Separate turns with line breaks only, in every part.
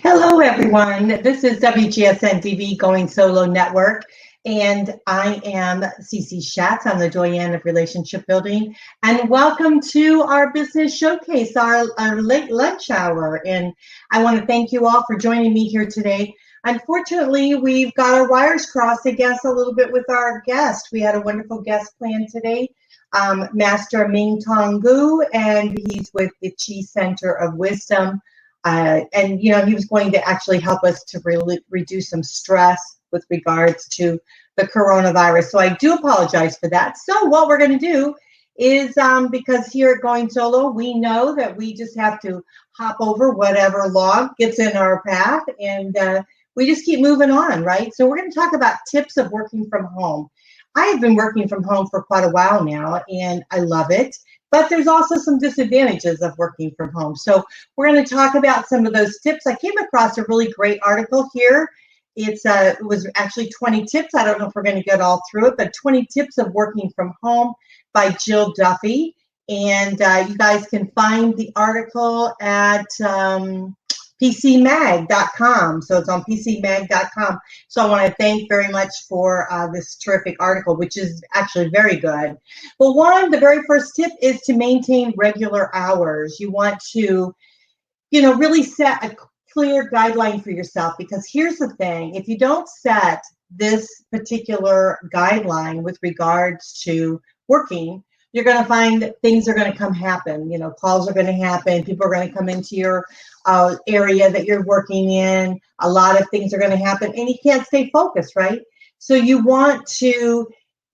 Hello, everyone. This is WGSN-DB Going Solo Network, and I am Cece Shatz. I'm the Doyenne of Relationship Building, and welcome to our business showcase, our late lunch hour. And I want to thank you all for joining me here today. Unfortunately, we've got our wires crossed, I guess, a little bit with our guest. We had a wonderful guest plan today, Master Ming Tong Gu, and he's with the Chi Center of Wisdom. And he was going to actually help us to reduce some stress with regards to the coronavirus. So I do apologize for that. So what we're going to do is, because here at Going Solo, we know that we just have to hop over whatever log gets in our path, and we just keep moving on, right? So we're going to talk about tips of working from home. I have been working from home for quite a while now, and I love it. But there's also some disadvantages of working from home. So we're going to talk about some of those tips. I came across a really great article here. It was actually 20 tips. I don't know if we're going to get all through it, but 20 tips of working from home by Jill Duffy. And you guys can find the article at PCMag.com. So it's on PCMag.com. So I want to thank very much for this terrific article, which is actually very good. Well, the very first tip is to maintain regular hours. You want to, really set a clear guideline for yourself, because here's the thing. If you don't set this particular guideline with regards to working, you're going to find that things are going to happen. Calls are going to happen. People are going to come into your area that you're working in. A lot of things are going to happen, and you can't stay focused, right? So you want to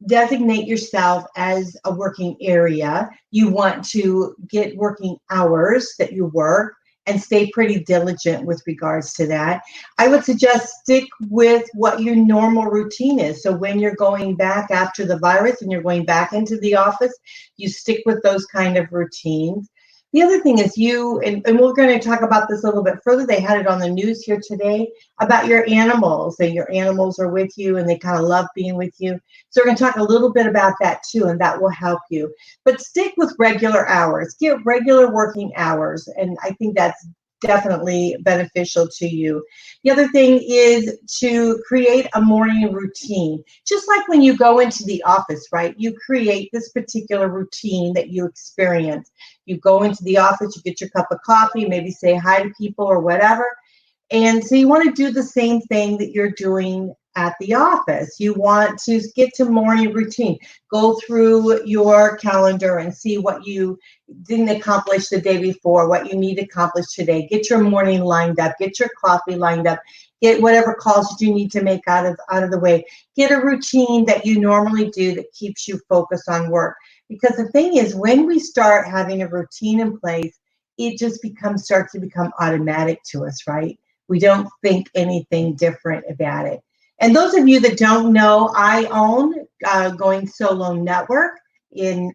designate yourself as a working area. You want to get working hours that you work and stay pretty diligent with regards to that. I would suggest stick with what your normal routine is. So when you're going back after the virus and you're going back into the office, you stick with those kind of routines. The other thing is and we're going to talk about this a little bit further. They had it on the news here today about your animals, and your animals are with you and they kind of love being with you. So we're going to talk a little bit about that too, and that will help you. But stick with regular hours, get regular working hours. And I think that's definitely beneficial to you. The other thing is to create a morning routine. Just like when you go into the office, right? You create this particular routine that you experience. You go into the office, you get your cup of coffee, maybe say hi to people or whatever. And so you want to do the same thing that you're doing at the office. You want to get to morning routine. Go through your calendar and see what you didn't accomplish the day before, what you need to accomplish today. Get your morning lined up. Get your coffee lined up. Get whatever calls you need to make out of the way. Get a routine that you normally do that keeps you focused on work. Because the thing is, when we start having a routine in place, it just starts to become automatic to us, right? We don't think anything different about it. And those of you that don't know, I own Going Solo Network, and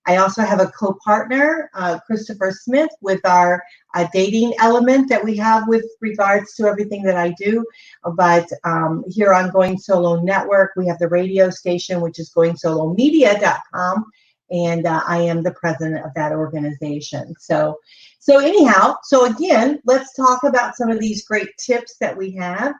I also have a co-partner, Christopher Smith, with our dating element that we have with regards to everything that I do. But here on Going Solo Network, we have the radio station, which is goingsolomedia.com, and I am the president of that organization. So anyhow, so again, let's talk about some of these great tips that we have.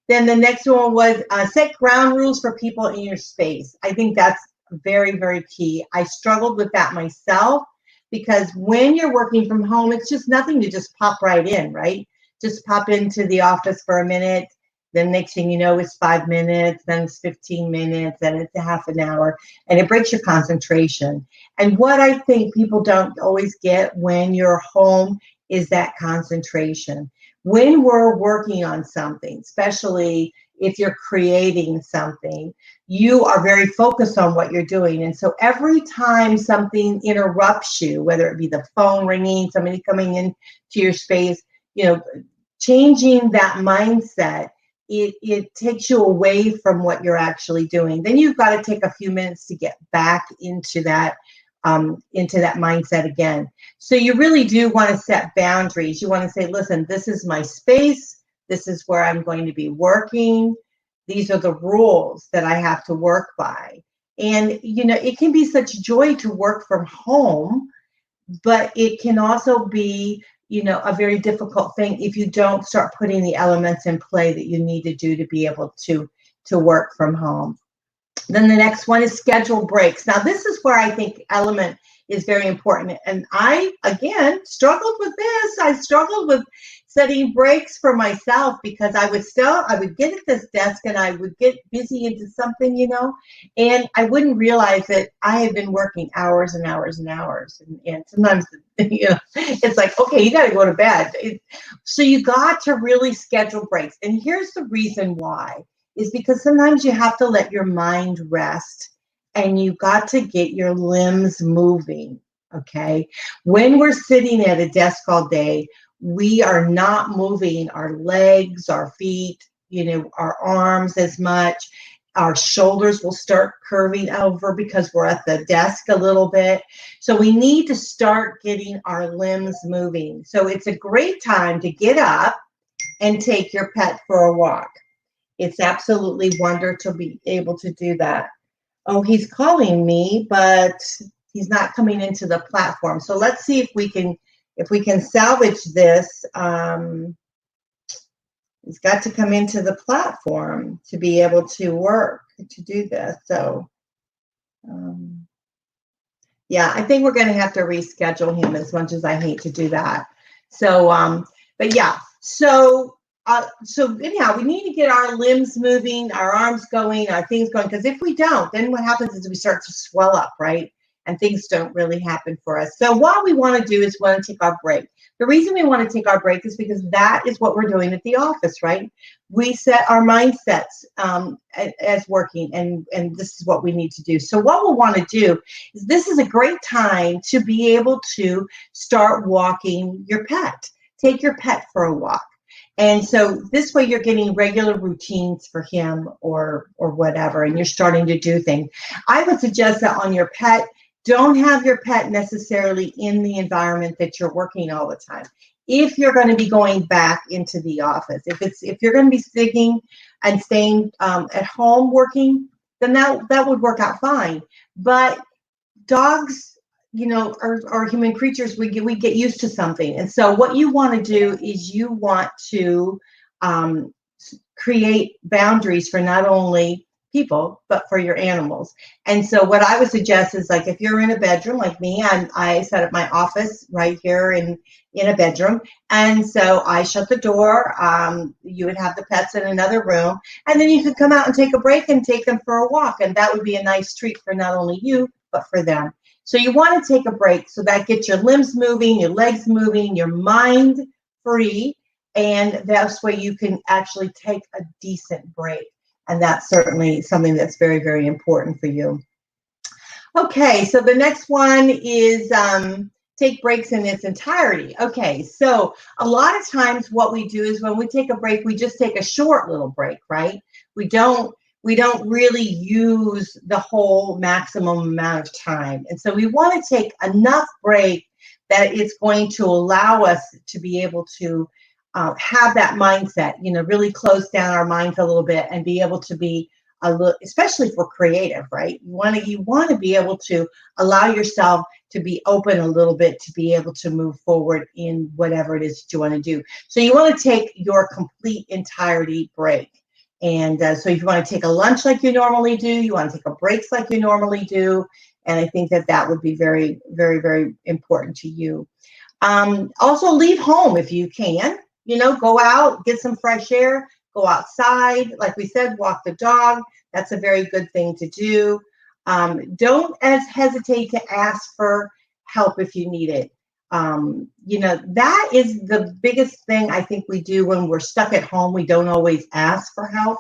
Then the next one was set ground rules for people in your space. I think that's very, very key. I struggled with that myself, because when you're working from home, it's just nothing to just pop right in, right? Just pop into the office for a minute. Then next thing you know, it's 5 minutes, then it's 15 minutes, then it's a half an hour, and it breaks your concentration. And what I think people don't always get when you're home is that concentration. When we're working on something, especially if you're creating something, you are very focused on what you're doing. And so every time something interrupts you, whether it be the phone ringing, somebody coming into your space, changing that mindset, it takes you away from what you're actually doing. Then you've got to take a few minutes to get back into that mindset again. So you really do want to set boundaries. You want to say, listen, this is my space. This is where I'm going to be working. These are the rules that I have to work by. And, it can be such joy to work from home, but it can also be a very difficult thing if you don't start putting the elements in play that you need to do to be able to work from home. Then the next one is schedule breaks. Now, this is where I think element is very important. And I, again, struggled with this. I struggled with setting breaks for myself because I would get at this desk and I would get busy into something, and I wouldn't realize that I had been working hours and hours and hours. And sometimes, it's like, okay, you got to go to bed. So you got to really schedule breaks. And here's the reason why. Is because sometimes you have to let your mind rest and you got to get your limbs moving, okay? When we're sitting at a desk all day, we are not moving our legs, our feet, our arms as much. Our shoulders will start curving over because we're at the desk a little bit. So we need to start getting our limbs moving. So it's a great time to get up and take your pet for a walk. It's absolutely wonderful to be able to do that. Oh, he's calling me, but he's not coming into the platform. So let's see if we can salvage this. He's got to come into the platform to be able to work to do this. So, yeah, I think we're going to have to reschedule him as much as I hate to do that. So, but yeah, so anyhow, we need to get our limbs moving, our arms going, our things going, because if we don't, then what happens is we start to swell up, right? And things don't really happen for us. So what we want to do is want to take our break. The reason we want to take our break is because that is what we're doing at the office, right? We set our mindsets as working, and this is what we need to do. So what we'll want to do is this is a great time to be able to start walking your pet. Take your pet for a walk. And so this way you're getting regular routines for him or whatever, and you're starting to do things. I would suggest that on your pet, don't have your pet necessarily in the environment that you're working all the time. If you're going to be going back into the office, if you're going to be sticking and staying at home working, then that would work out fine. But dogs, are human creatures, we get used to something. And so what you want to do is you want to create boundaries for not only people, but for your animals. And so what I would suggest is, like, if you're in a bedroom like me, I set up my office right here in a bedroom. And so I shut the door. You would have the pets in another room, and then you could come out and take a break and take them for a walk. And that would be a nice treat for not only you, but for them. So you want to take a break so that gets your limbs moving, your legs moving, your mind free, and that's way you can actually take a decent break. And that's certainly something that's very, very important for you. Okay, so the next one is take breaks in its entirety. Okay, so a lot of times what we do is when we take a break, we just take a short little break, right? We don't really use the whole maximum amount of time. And so we want to take enough break that it's going to allow us to be able to have that mindset, really close down our minds a little bit and be able to be a little, especially if we're creative, right? You want to be able to allow yourself to be open a little bit to be able to move forward in whatever it is that you want to do. So you want to take your complete entirety break. And so if you want to take a lunch like you normally do, you want to take a breaks like you normally do. And I think that would be very, very, very important to you. Also leave home if you can, go out, get some fresh air, go outside. Like we said, walk the dog. That's a very good thing to do. Don't hesitate to ask for help if you need it. That is the biggest thing I think we do when we're stuck at home. We don't always ask for help.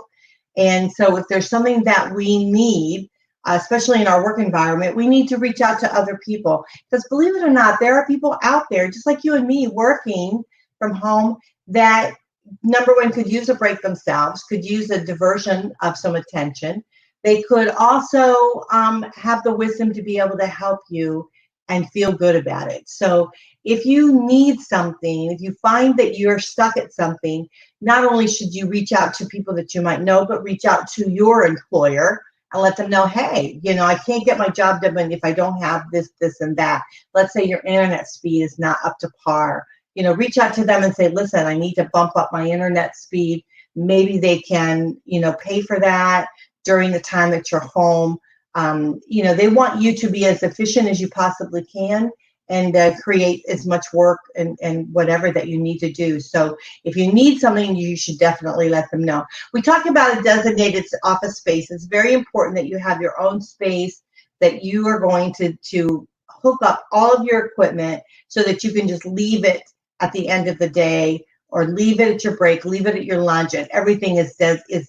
And so if there's something that we need, especially in our work environment, we need to reach out to other people. Because believe it or not, there are people out there, just like you and me, working from home that, number one, could use a break themselves, could use a diversion of some attention. They could also have the wisdom to be able to help you and feel good about it. So if you need something, if you find that you're stuck at something, not only should you reach out to people that you might know, but reach out to your employer and let them know, hey, I can't get my job done if I don't have this, this, and that. Let's say your internet speed is not up to par. reach out to them and say, listen, I need to bump up my internet speed. Maybe they can, pay for that during the time that you're home. They want you to be as efficient as you possibly can and create as much work and whatever that you need to do. So if you need something, you should definitely let them know. We talked about a designated office space. It's very important that you have your own space, that you are going to hook up all of your equipment so that you can just leave it at the end of the day, or leave it at your break, leave it at your lunch, and everything is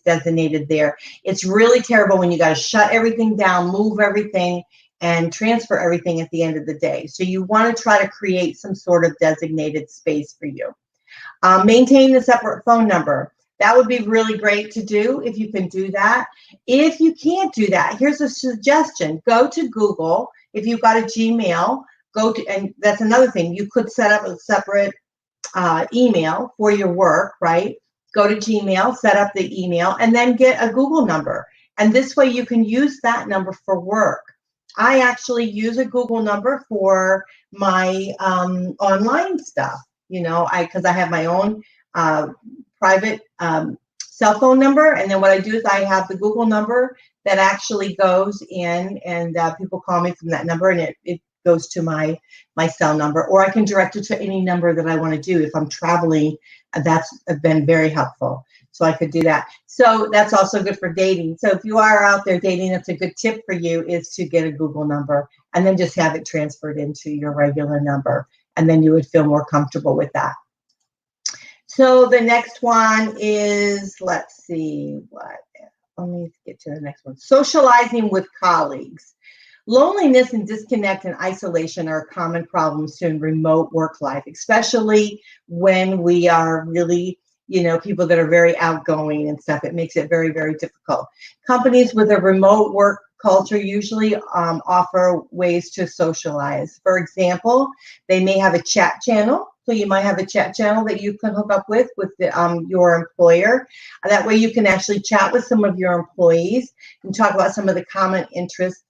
designated there. It's really terrible when you got to shut everything down, move everything, and transfer everything at the end of the day. So you want to try to create some sort of designated space for you. Maintain a separate phone number. That would be really great to do if you can do that. If you can't do that, here's a suggestion. Go to Google. If you've got a Gmail, and that's another thing. You could set up a separate email for your work, right? Go to Gmail, set up the email, and then get a Google number. And this way you can use that number for work. I actually use a Google number for my online stuff, because I have my own private cell phone number. And then what I do is I have the Google number that actually goes in, and people call me from that number, and it goes to my cell number, or I can direct it to any number that I want to do. If I'm traveling, that's been very helpful. So I could do that. So that's also good for dating. So if you are out there dating, that's a good tip for you, is to get a Google number and then just have it transferred into your regular number. And then you would feel more comfortable with that. So the next one is, let me get to the next one. Socializing with colleagues. Loneliness and disconnect and isolation are common problems in remote work life, especially when we are really, people that are very outgoing and stuff. It makes it very, very difficult. Companies with a remote work culture usually offer ways to socialize. For example, they may have a chat channel. So you might have a chat channel that you can hook up with your employer. That way you can actually chat with some of your employees and talk about some of the common interests.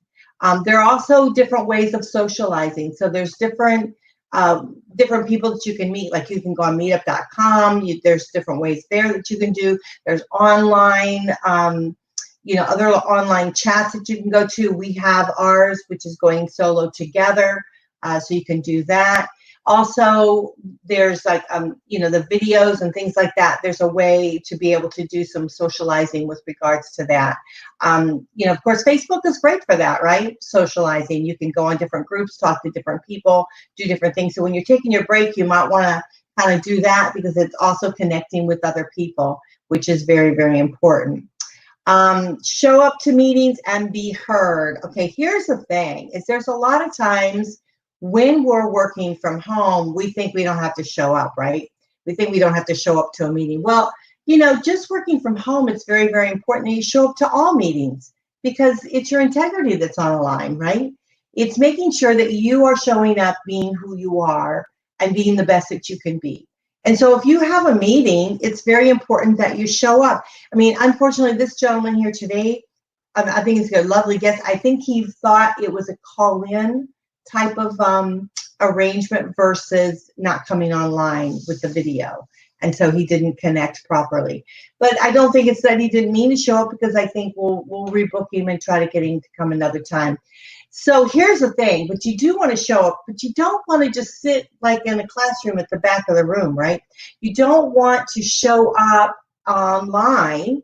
There are also different ways of socializing. So there's different people that you can meet. Like you can go on meetup.com. There's different ways there that you can do. There's online, other online chats that you can go to. We have ours, which is Going Solo Together. So you can do that. Also, there's the videos and things like that. There's a way to be able to do some socializing with regards to that. Of course, Facebook is great for that, right? Socializing. You can go on different groups, talk to different people, do different things. So when you're taking your break, you might want to kind of do that, because it's also connecting with other people, which is very, very important. Show up to meetings and be heard. Okay, here's the thing, is there's a lot of times when we're working from home, we think we don't have to show up, right? We think we don't have to show up to a meeting. Well, just working from home, it's very, very important that you show up to all meetings, because it's your integrity that's on the line, right? It's making sure that you are showing up, being who you are, and being the best that you can be. And so if you have a meeting, it's very important that you show up. I mean, unfortunately, this gentleman here today, I think he's a lovely guest. I think he thought it was a call-in type of arrangement versus not coming online with the video. And so he didn't connect properly. But I don't think it's that he didn't mean to show up, because I think we'll rebook him and try to get him to come another time. So here's the thing, but you do want to show up, but you don't want to just sit like in a classroom at the back of the room, right? You don't want to show up online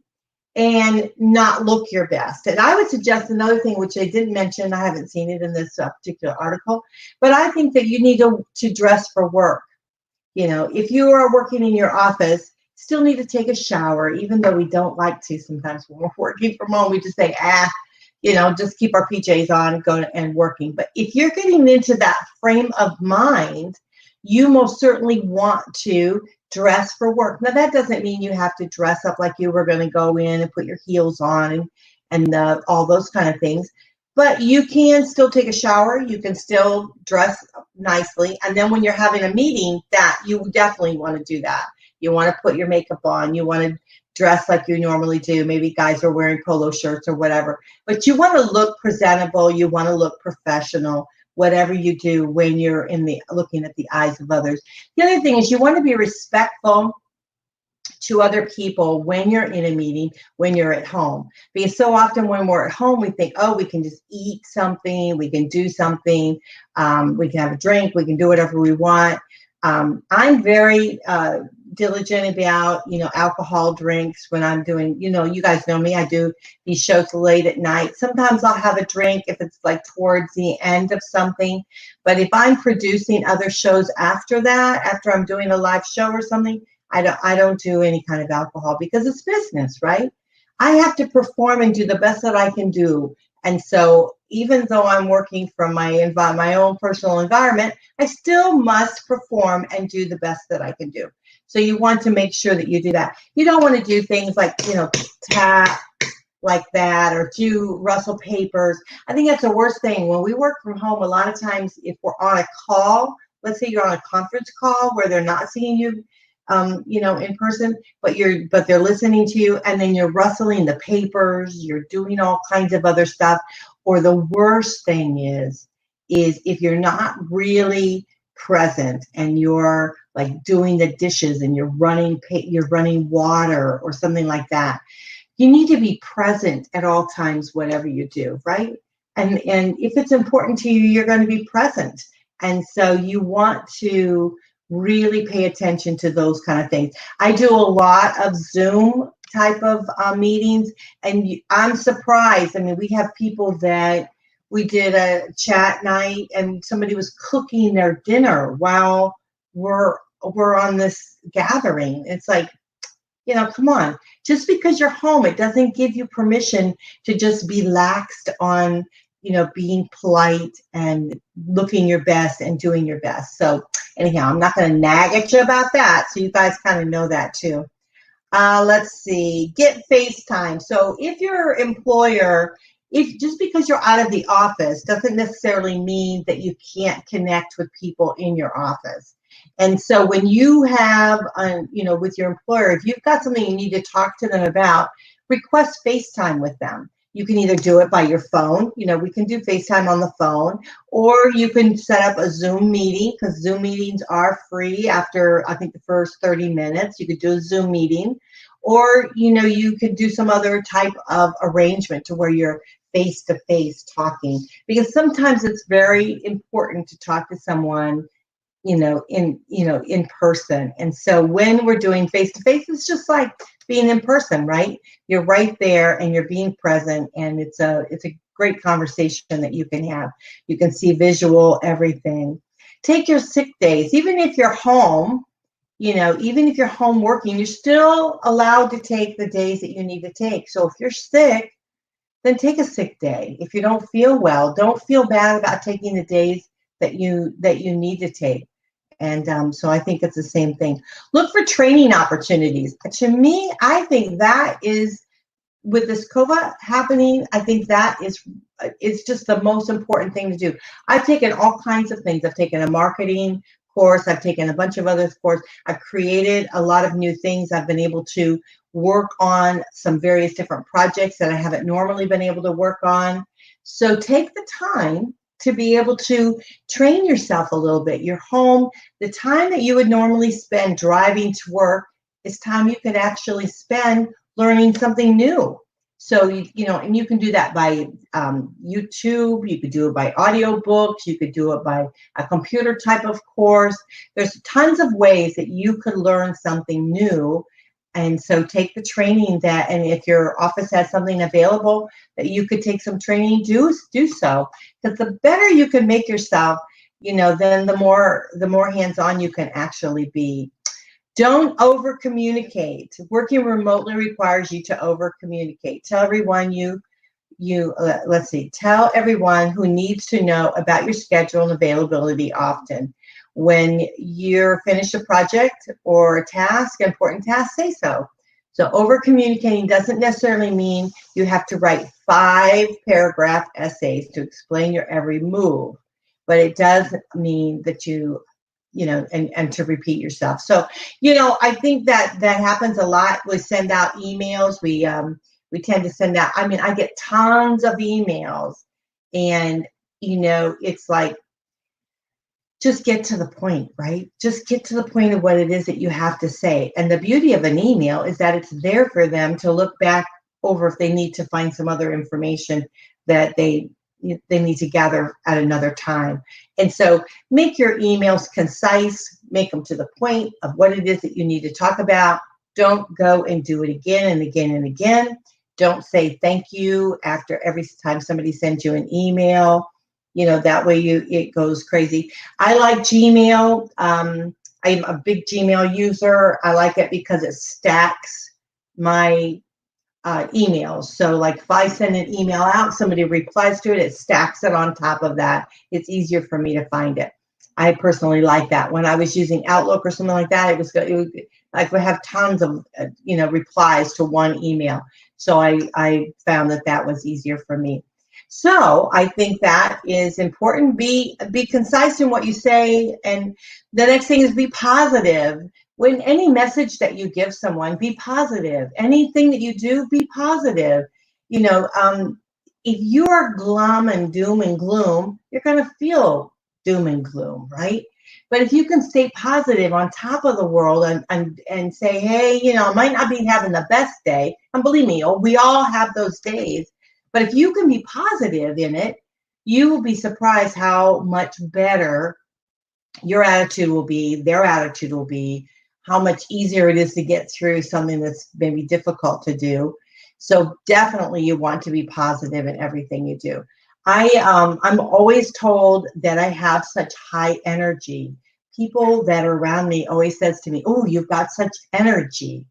and not look your best. And I would suggest another thing, which I didn't mention, I haven't seen it in this particular article, but I think that you need to dress for work. If you are working in your office, still need to take a shower, even though we don't like to sometimes when we're working from home. We just say, just keep our PJs on, go and working. But if you're getting into that frame of mind, you most certainly want to dress for work. Now, that doesn't mean you have to dress up like you were going to go in and put your heels on and all those kind of things. But you can still take a shower. You can still dress nicely. And then when you're having a meeting, that you definitely want to do that. You want to put your makeup on. You want to dress like you normally do. Maybe guys are wearing polo shirts or whatever. But you want to look presentable. You want to look professional whatever you do when you're looking at the eyes of others. The other thing is you want to be respectful to other people when you're in a meeting, when you're at home. Because so often when we're at home, we think, oh, we can just eat something, we can do something, we can have a drink, we can do whatever we want. I'm very diligent about, alcohol drinks when I'm doing, you guys know me, I do these shows late at night. Sometimes I'll have a drink if it's like towards the end of something. But if I'm producing other shows after that, after I'm doing a live show or something, I don't do any kind of alcohol because it's business, right? I have to perform and do the best that I can do. And so even though I'm working from my own personal environment, I still must perform and do the best that I can do. So you want to make sure that you do that. You don't want to do things like, tap like that or do rustle papers. I think that's the worst thing. When we work from home, a lot of times if we're on a call, let's say you're on a conference call where they're not seeing you, in person, but they're listening to you, and then you're rustling the papers, you're doing all kinds of other stuff. Or the worst thing is if you're not really present and you're like doing the dishes and you're running water or something like that. You need to be present at all times, whatever you do, right? And if it's important to you, you're going to be present. And so you want to really pay attention to those kind of things. I do a lot of Zoom type of meetings, and I'm surprised. I mean, we have people that we did a chat night and somebody was cooking their dinner while we're on this gathering. It's like, come on. Just because you're home, it doesn't give you permission to just be laxed on, being polite and looking your best and doing your best. So anyhow, I'm not going to nag at you about that. So you guys kind of know that too. Let's see, get FaceTime. So if your employer, just because you're out of the office doesn't necessarily mean that you can't connect with people in your office. And so when you have, with your employer, if you've got something you need to talk to them about, request FaceTime with them. You can either do it by your phone, we can do FaceTime on the phone, or you can set up a Zoom meeting, because Zoom meetings are free after, I think, the first 30 minutes. You could do a Zoom meeting, or, you could do some other type of arrangement to where you're face-to-face talking, because sometimes it's very important to talk to someone in person. And so when we're doing face-to-face, it's just like being in person, right? You're right there and you're being present, and it's a great conversation that you can have. You can see visual everything. Take your sick days. Even if you're home, even if you're home working, you're still allowed to take the days that you need to take. So if you're sick, then take a sick day. If you don't feel well, don't feel bad about taking the days that you need to take. And so I think it's the same thing. Look for training opportunities. To me, I think that is, with this COVID happening, I think that is just the most important thing to do. I've taken all kinds of things. I've taken a marketing course. I've taken a bunch of other courses. I've created a lot of new things. I've been able to work on some various different projects that I haven't normally been able to work on. So take the time to be able to train yourself a little bit. You're home. The time that you would normally spend driving to work is time you could actually spend learning something new. So, and you can do that by YouTube. You could do it by audiobooks. You could do it by a computer type of course. There's tons of ways that you could learn something new. And so take the training and if your office has something available that you could take some training, do so. Because the better you can make yourself, then the more hands-on you can actually be. Don't over communicate. Working remotely requires you to over communicate. Tell everyone tell everyone who needs to know about your schedule and availability often. When you're finished a project or a important task, say so. So over communicating doesn't necessarily mean you have to write 5-paragraph essays to explain your every move, but it does mean that and to repeat yourself. So, I think that happens a lot. We send out emails. We tend to send out, I get tons of emails, and, it's like just get to the point, right? Just get to the point of what it is that you have to say. And the beauty of an email is that it's there for them to look back over if they need to find some other information that they need to gather at another time. And so make your emails concise, make them to the point of what it is that you need to talk about. Don't go and do it again and again and again. Don't say thank you after every time somebody sends you an email. That way it goes crazy. I like Gmail. I'm a big Gmail user. I like it because it stacks my emails. So like if I send an email out, somebody replies to it, it stacks it on top of that. It's easier for me to find it. I personally like that. When I was using Outlook or something like that, I would have tons of replies to one email. So I found that was easier for me. So I think that is important. Be concise in what you say. And the next thing is be positive. When any message that you give someone, be positive. Anything that you do, be positive. If you are glum and doom and gloom, you're going to feel doom and gloom, right? But if you can stay positive on top of the world and say, hey, I might not be having the best day. And believe me, we all have those days. But if you can be positive in it, you will be surprised how much better your attitude will be, their attitude will be, how much easier it is to get through something that's maybe difficult to do. So definitely you want to be positive in everything you do. I'm always told that I have such high energy. People that are around me always says to me, oh, you've got such energy.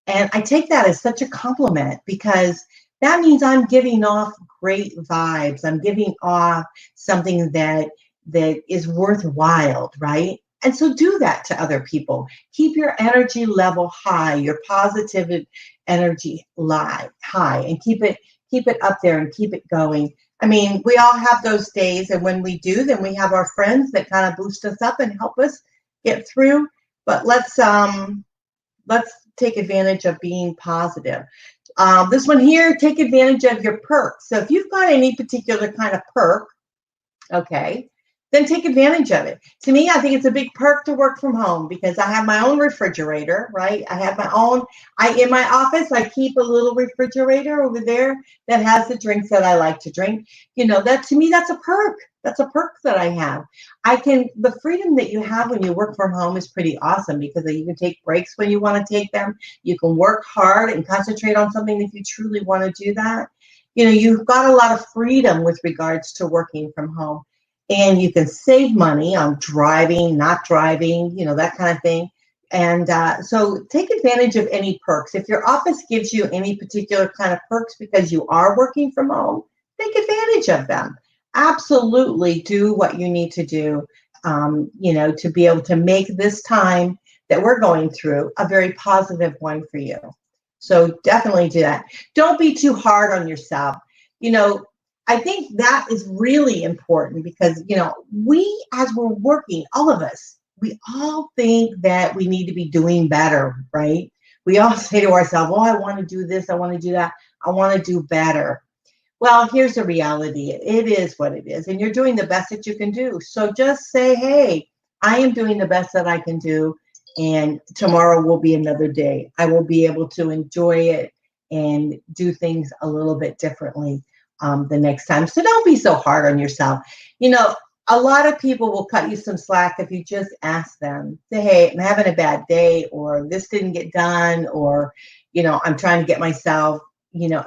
And I take that as such a compliment because that means I'm giving off great vibes. I'm giving off something that is worthwhile, right? And so do that to other people. Keep your energy level high, your positive energy high, and keep it up there and keep it going. I mean, we all have those days, and when we do, then we have our friends that kind of boost us up and help us get through. But let's take advantage of being positive. This one here, take advantage of your perks. So if you've got any particular kind of perk, okay, then take advantage of it. To me, I think it's a big perk to work from home because I have my own refrigerator, right? I have my own, in my office, I keep a little refrigerator over there that has the drinks that I like to drink. That to me, that's a perk. That's a perk that I have. The freedom that you have when you work from home is pretty awesome because you can take breaks when you want to take them. You can work hard and concentrate on something if you truly want to do that. You've got a lot of freedom with regards to working from home. And you can save money on driving, not driving, that kind of thing. And so take advantage of any perks. If your office gives you any particular kind of perks because you are working from home, take advantage of them. Absolutely do what you need to do, to be able to make this time that we're going through a very positive one for you. So definitely do that. Don't be too hard on yourself. I think that is really important because, we, as we're working, all of us, we all think that we need to be doing better, right? We all say to ourselves, oh, I want to do this, I want to do that, I want to do better. Well, here's the reality. It is what it is, and you're doing the best that you can do. So just say, hey, I am doing the best that I can do, and tomorrow will be another day. I will be able to enjoy it and do things a little bit differently the next time. So don't be so hard on yourself. A lot of people will cut you some slack if you just ask them, say, hey, I'm having a bad day, or this didn't get done, or, I'm trying to get myself,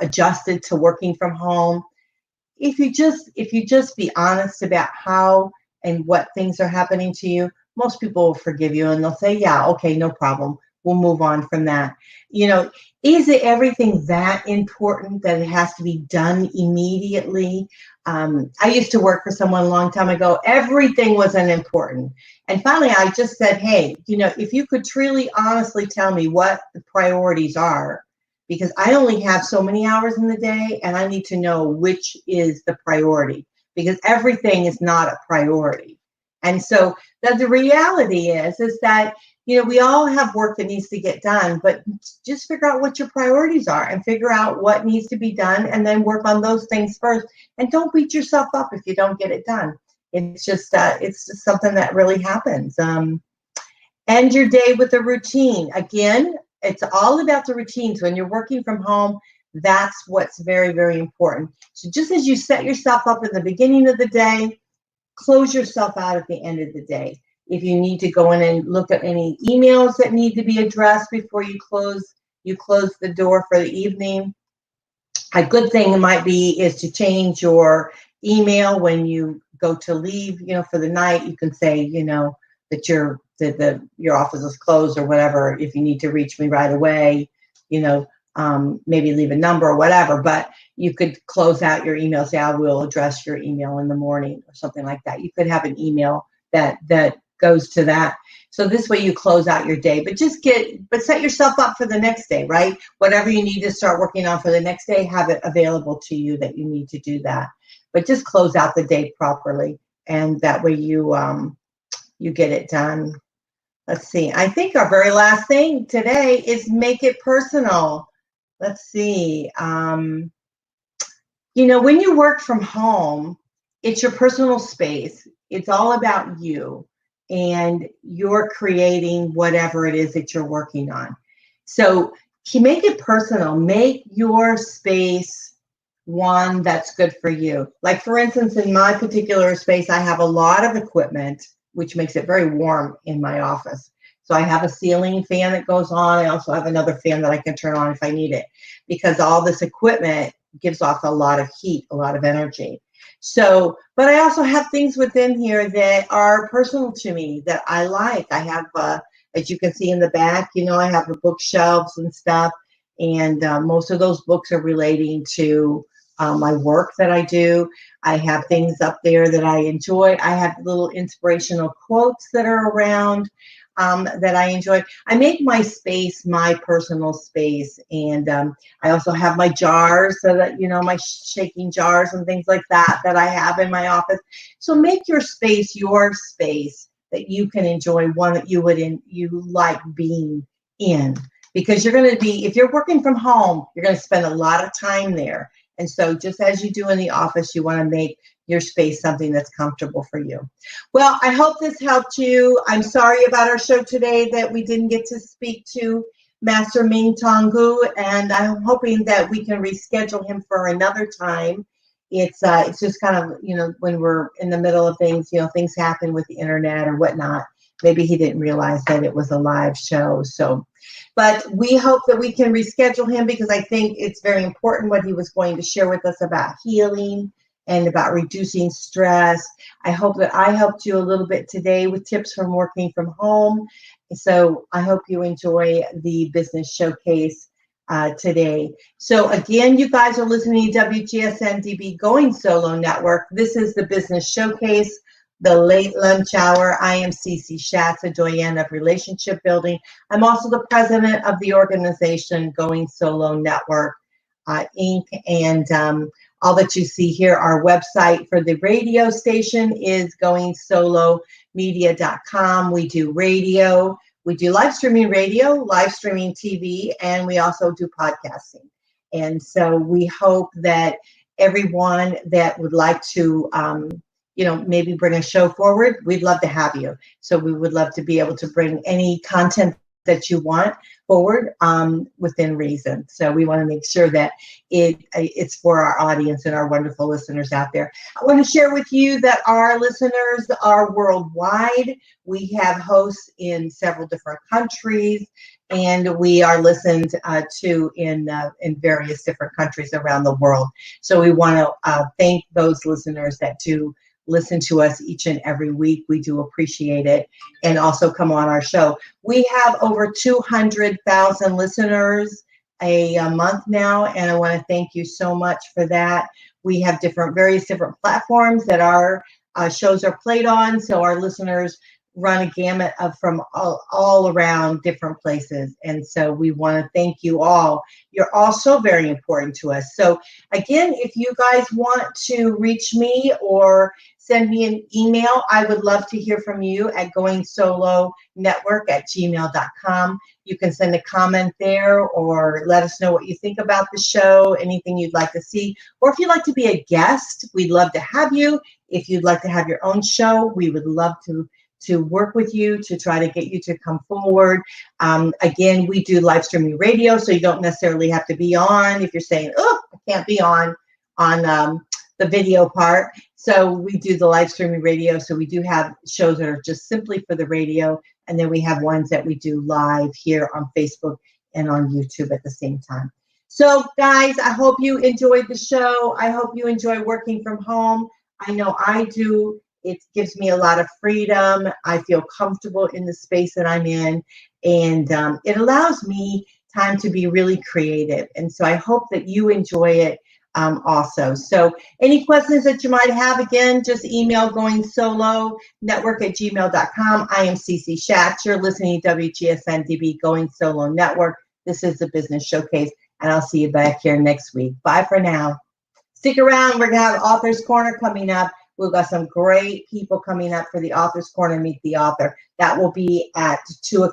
adjusted to working from home. If you just be honest about how and what things are happening to you, most people will forgive you and they'll say, yeah, okay, no problem. We'll move on from that. Is it everything that important that it has to be done immediately? I used to work for someone a long time ago. Everything wasn't important. And finally, I just said, hey, if you could truly, honestly tell me what the priorities are, because I only have so many hours in the day and I need to know which is the priority, because everything is not a priority. And so the reality is that, we all have work that needs to get done, but just figure out what your priorities are and figure out what needs to be done and then work on those things first. And don't beat yourself up if you don't get it done. It's just something that really happens. End your day with a routine. Again, it's all about the routines. When you're working from home, that's what's very, very important. So just as you set yourself up in the beginning of the day, close yourself out at the end of the day. If you need to go in and look at any emails that need to be addressed before you close the door for the evening. A good thing it might be is to change your email when you go to leave, for the night. You can say, that your office is closed or whatever. If you need to reach me right away, maybe leave a number or whatever, but you could close out your email, say, I will address your email in the morning or something like that. You could have an email that goes to that. So this way you close out your day, but set yourself up for the next day, right? Whatever you need to start working on for the next day, have it available to you that you need to do that. But just close out the day properly, and that way you get it done. Let's see. I think our very last thing today is make it personal. Let's see. When you work from home, it's your personal space. It's all about you, and you're creating whatever it is that you're working on. So you make it personal. Make your space one that's good for you. Like, for instance, in my particular space, I have a lot of equipment, which makes it very warm in my office. So I have a ceiling fan that goes on. I also have another fan that I can turn on if I need it, because all this equipment gives off a lot of heat, a lot of energy. So, but I also have things within here that are personal to me that I like. I have, as you can see in the back, I have the bookshelves and stuff. And most of those books are relating to my work that I do. I have things up there that I enjoy. I have little inspirational quotes that are around that I enjoy. I make my space my personal space. And I also have my jars, so that, my shaking jars and things like that I have in my office. So make your space your space that you can enjoy, one that you like being in. Because you're going to be, if you're working from home, you're going to spend a lot of time there. And so just as you do in the office, you want to make your space something that's comfortable for you. Well, I hope this helped you. I'm sorry about our show today that we didn't get to speak to Master Ming Tongu, and I'm hoping that we can reschedule him for another time. It's just kind of, when we're in the middle of things, things happen with the internet or whatnot. Maybe he didn't realize that it was a live show. So, but we hope that we can reschedule him, because I think it's very important what he was going to share with us about healing and about reducing stress. I hope that I helped you a little bit today with tips from working from home. So I hope you enjoy the business showcase today. So again, you guys are listening to WGSN-DB Going Solo Network. This is the business showcase, the late lunch hour. I am Cece Shatz, a Doyenne of relationship building. I'm also the president of the organization Going Solo Network, Inc. And all that you see here, our website for the radio station is goingsolomedia.com. We do radio, we do live streaming radio, live streaming TV, and we also do podcasting. And so we hope that everyone that would like to maybe bring a show forward, we'd love to have you. So we would love to be able to bring any content that you want forward within reason. So we want to make sure that it's for our audience and our wonderful listeners out there. I want to share with you that our listeners are worldwide. We have hosts in several different countries, and we are listened to in various different countries around the world. So we want to thank those listeners that do listen to us each and every week. We do appreciate it, and also come on our show. We have over 200,000 listeners a month now, and I want to thank you so much for that. We have various different platforms that our shows are played on, so our listeners run a gamut from all around different places. And so we want to thank you all. You're all so very important to us. So again, if you guys want to reach me or send me an email. I would love to hear from you at goingsolonetwork@gmail.com. You can send a comment there or let us know what you think about the show, anything you'd like to see. Or if you'd like to be a guest, we'd love to have you. If you'd like to have your own show, we would love to work with you to try to get you to come forward. Again, we do live streaming radio, so you don't necessarily have to be on if you're saying, oh, I can't be on the video part. So we do the live streaming radio. So we do have shows that are just simply for the radio. And then we have ones that we do live here on Facebook and on YouTube at the same time. So guys, I hope you enjoyed the show. I hope you enjoy working from home. I know I do. It gives me a lot of freedom. I feel comfortable in the space that I'm in. And it allows me time to be really creative. And so I hope that you enjoy it also. So any questions that you might have, again, just email goingsolonetwork@gmail.com. I am Cece Shatz. You're listening to WGSN-DB Going Solo Network. This is the Business Showcase, and I'll see you back here next week. Bye for now. Stick around. We're going to have Author's Corner coming up. We've got some great people coming up for the Author's Corner, Meet the Author. That will be at 2 o'clock.